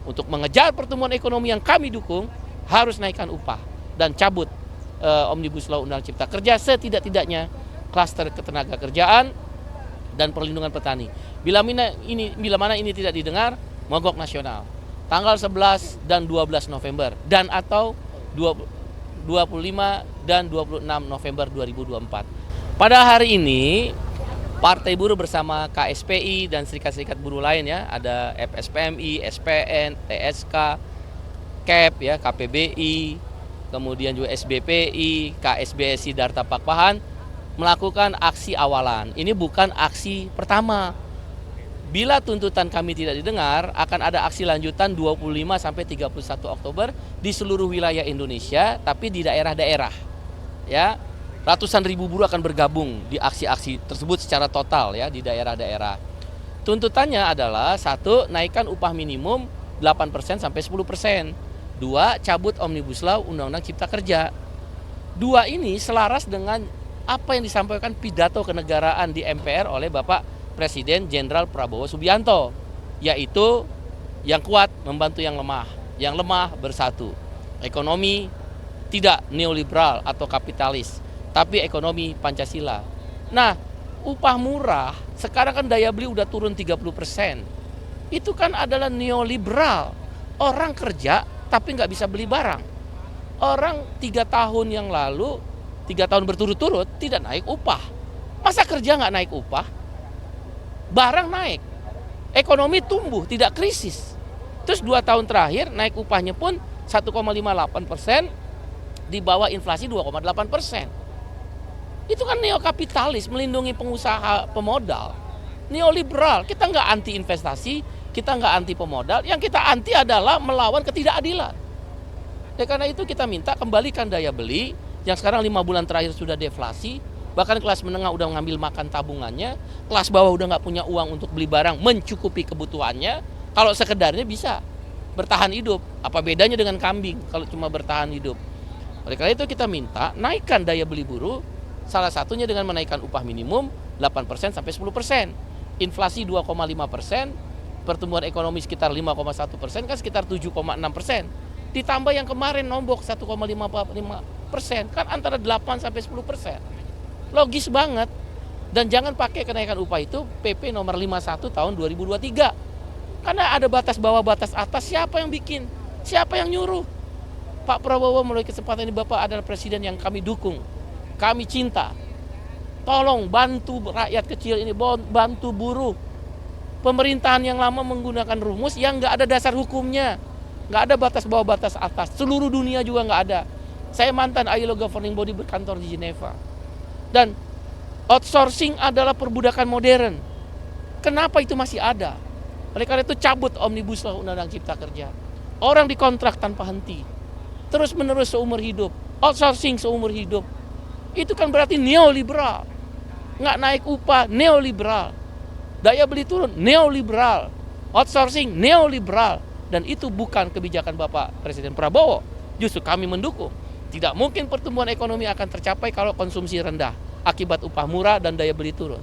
Untuk mengejar pertumbuhan ekonomi yang kami dukung, harus naikkan upah dan cabut Omnibus Law Undang Cipta Kerja, setidak-tidaknya klaster ketenaga kerjaan dan perlindungan petani. Bila mana ini tidak didengar, mogok nasional. Tanggal 11 dan 12 November dan atau 25 dan 26 November 2024. Pada hari ini, Partai Buruh bersama KSPI dan serikat-serikat buruh lain ya, ada FSPMI, SPN, TSK, KEP ya, KPBI, kemudian juga SBPI, KSBSI Darta Pakpahan melakukan aksi awalan. Ini bukan aksi pertama. Bila tuntutan kami tidak didengar, akan ada aksi lanjutan 25 sampai 31 Oktober di seluruh wilayah Indonesia, tapi di daerah-daerah. Ya, ratusan ribu buruh akan bergabung di aksi-aksi tersebut secara total ya di daerah-daerah. Tuntutannya adalah 1, naikkan upah minimum 8% sampai 10%. 2, cabut Omnibus Law Undang-Undang Cipta Kerja. 2 ini selaras dengan apa yang disampaikan pidato kenegaraan di MPR oleh Bapak Presiden Jenderal Prabowo Subianto, yaitu yang kuat membantu yang lemah bersatu. Ekonomi tidak neoliberal atau kapitalis, tapi ekonomi Pancasila. Nah, upah murah, sekarang kan daya beli udah turun 30%. Itu kan adalah neoliberal. Orang kerja tapi nggak bisa beli barang. Orang 3 tahun yang lalu, 3 tahun berturut-turut tidak naik upah. Masa kerja nggak naik upah? Barang naik, ekonomi tumbuh, tidak krisis. Terus 2 tahun terakhir naik upahnya pun 1,58%, di bawah inflasi 2,8%. Itu kan neokapitalis, melindungi pengusaha pemodal. Neoliberal, kita nggak anti investasi, kita nggak anti pemodal, yang kita anti adalah melawan ketidakadilan. Karena itu kita minta kembalikan daya beli, yang sekarang 5 bulan terakhir sudah deflasi, bahkan kelas menengah udah ngambil makan tabungannya, kelas bawah udah nggak punya uang untuk beli barang mencukupi kebutuhannya. Kalau sekedarnya bisa bertahan hidup, apa bedanya dengan kambing kalau cuma bertahan hidup? Oleh karena itu kita minta naikkan daya beli buruh, salah satunya dengan menaikkan upah minimum 8% sampai 10%. Inflasi 2,5%, pertumbuhan ekonomi sekitar 5,1%, kan sekitar 7,6%. Ditambah yang kemarin nombok 1,55%, kan antara 8 sampai 10%. Logis banget. Dan jangan pakai kenaikan upah itu PP nomor 51 tahun 2023. Karena ada batas bawah, batas atas, siapa yang bikin? Siapa yang nyuruh? Pak Prabowo melalui kesempatan ini, Bapak adalah presiden yang kami dukung. Kami cinta. Tolong bantu rakyat kecil ini, bantu buruh. Pemerintahan yang lama menggunakan rumus yang nggak ada dasar hukumnya. Nggak ada batas bawah, batas atas. Seluruh dunia juga nggak ada. Saya mantan ILO Governing Body berkantor di Geneva. Dan outsourcing adalah perbudakan modern. Kenapa itu masih ada? Oleh karena itu cabut Omnibus Law Undang-Undang Cipta Kerja. Orang dikontrak tanpa henti. Terus menerus seumur hidup. Outsourcing seumur hidup. Itu kan berarti neoliberal. Nggak naik upah, neoliberal. Daya beli turun, neoliberal. Outsourcing, neoliberal. Dan itu bukan kebijakan Bapak Presiden Prabowo. Justru kami mendukung. Tidak mungkin pertumbuhan ekonomi akan tercapai kalau konsumsi rendah akibat upah murah dan daya beli turun.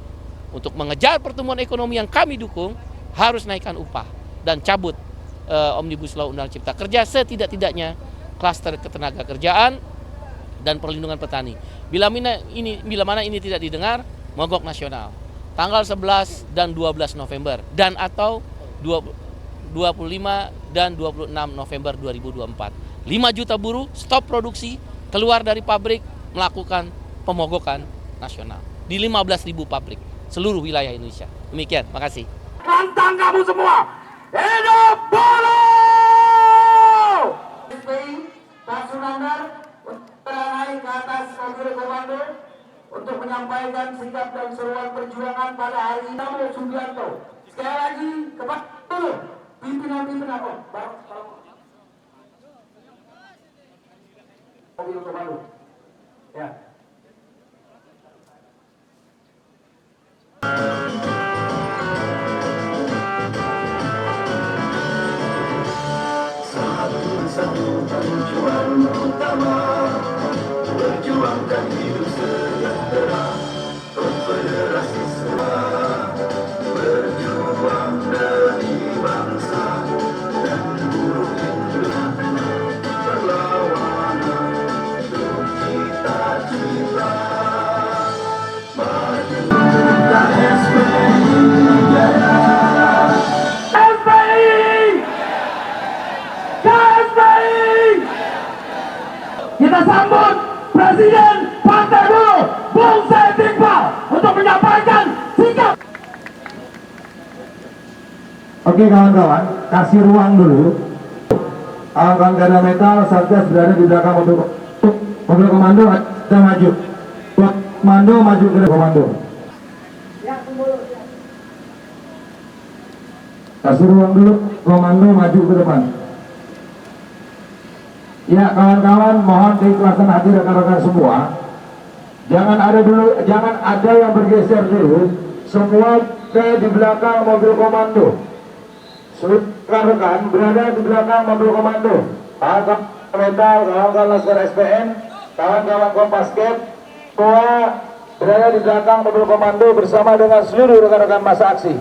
Untuk mengejar pertumbuhan ekonomi yang kami dukung, harus naikkan upah dan cabut Omnibus Law Undang Cipta Kerja, setidak-tidaknya klaster ketenaga kerjaan dan perlindungan petani. Bila mana ini tidak didengar, mogok nasional. Tanggal 11 dan 12 November dan atau 25 dan 26 November 2024. 5 juta buruh stop produksi, keluar dari pabrik, melakukan pemogokan nasional di 15.000 pabrik seluruh wilayah Indonesia. Demikian, makasih. Tantang kamu semua, hidup buruh! Pak Sunandar naik ke atas mobil komando untuk menyampaikan sikap dan seruan perjuangan pada hari ini. Prabowo Subianto, sekali lagi kepada buruh, pimpinan-pimpinan mobil komando. Ya. Satu tujuan utama, perjuangkan hidup sejahtera, konfederasi semua, berjuang demi bangsa dan sambut Presiden Partai Buruh, Bung Said Iqbal, untuk menyampaikan sikap. Oke kawan-kawan, kasih ruang dulu. Kawan-kawan garda metal, Satgas berada di belakang mobil komando, ada maju. Komando maju ke komando. Kasih ruang dulu, komando maju ke depan. Ya kawan-kawan, mohon keikhlasan hati rekan-rekan semua. Jangan ada yang bergeser dulu. Semua di belakang mobil komando. Rekan-rekan berada di belakang mobil komando. Kawan-kawan metal, kawan-kawan Laskar SPN, kawan-kawan Kompasket, semua berada di belakang mobil komando bersama dengan seluruh rekan-rekan masa aksi.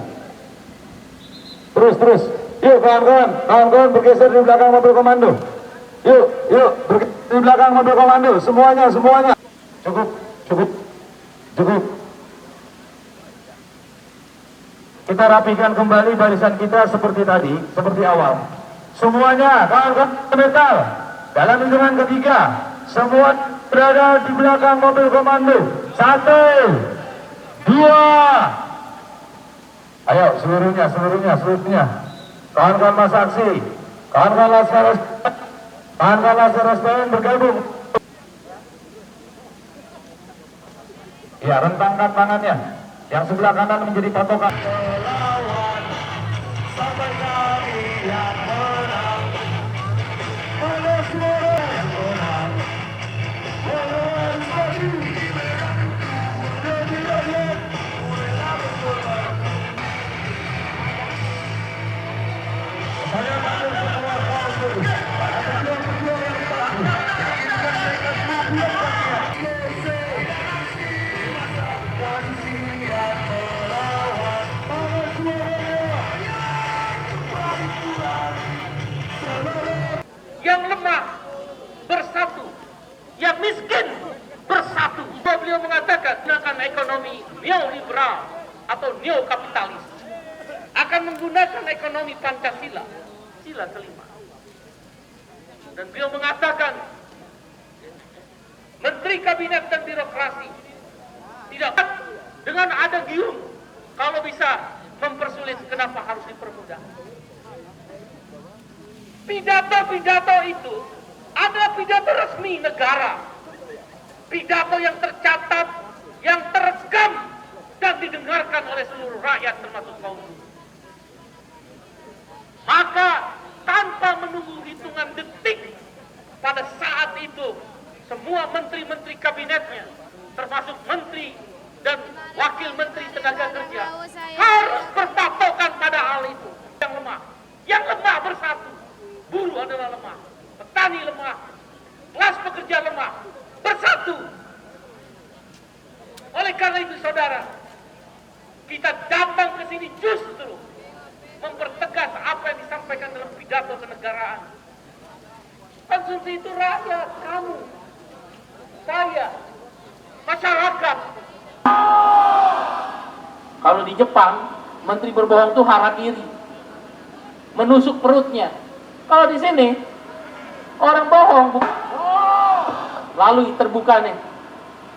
Terus, yuk kawan-kawan bergeser di belakang mobil komando. Yuk, bergeser di belakang mobil komando, semuanya. Cukup. Kita rapikan kembali barisan kita seperti tadi, seperti awal. Semuanya, kawan-kawan metal, dalam hitungan ketiga, semua berada di belakang mobil komando. 1, 2. Ayo, seluruhnya. Kawan-kawan masa aksi, kawan-kawan Laskar SPN bergabung. Ya, rentangkan tangannya. Yang sebelah kanan menjadi patokan. Melawan sampai kami yang menang. Oleh suara yang menang. Melawan maju. Jadi rakyat. Saya tahu semua kaum buruh. Para pejuang-pejuang yang telah menginginkan mereka semua yang lemah bersatu, yang miskin bersatu. Beliau mengatakan gunakan ekonomi neoliberal atau neokapitalis, akan menggunakan ekonomi Pancasila, sila kelima. Dan beliau mengatakan menteri kabinet dan birokrasi tidak dengan ada giung, kalau bisa mempersulit, kenapa harus dipermudah? Pidato itu ada pidato resmi negara, pidato yang tercatat, yang terekam dan didengarkan oleh seluruh rakyat termasuk kaum buruh. Maka tanpa menunggu hitungan detik, pada saat itu semua menteri-menteri kabinetnya, termasuk menteri dan wakil menteri tenaga kerja, harus berpatokan pada hal itu. Yang lemah bersatu. Buruh adalah lemah, petani lemah, kelas pekerja lemah, bersatu. Oleh karena itu saudara, kita datang ke sini justru mempertegas apa yang disampaikan dalam pidato kenegaraan. Konsumsi itu rakyat, kamu, saya, masyarakat. Kalau di Jepang, menteri berbohong itu harakiri, menusuk perutnya. Kalau di sini, orang bohong, lalu terbuka nih,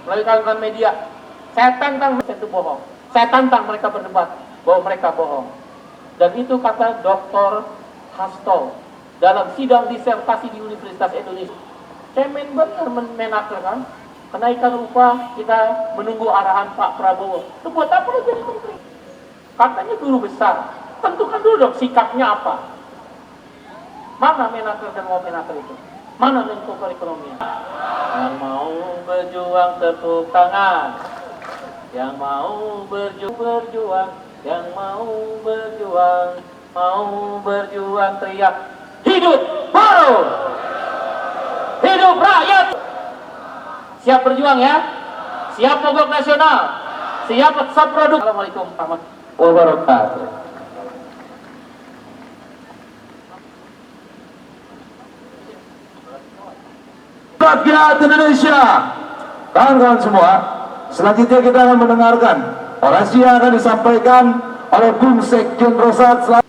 melalui kawan-kawan media. Saya tantang mereka itu bohong. Saya tantang mereka berdebat bahwa mereka bohong. Dan itu kata Dr. Hasto dalam sidang disertasi di Universitas Indonesia. Saya benar menaker kan, kenaikan upah kita menunggu arahan Pak Prabowo. Itu buat apa lo jadi menteri? Katanya guru besar. Tentukan dulu dong sikapnya apa. Mana menaker dan mau menaker itu? Mana Menko Perekonomian? Yang mau berjuang tepuk tangan. Yang mau berjuang, yang mau berjuang teriak. Hidup buruh! Hidup rakyat! Siap berjuang ya? Siap mogok nasional? Siap produk? Assalamualaikum warahmatullahi wabarakatuh. Rakyat Indonesia, kawan-kawan semua, selanjutnya kita akan mendengarkan orasi yang akan disampaikan oleh Bung Sekjen Rosat.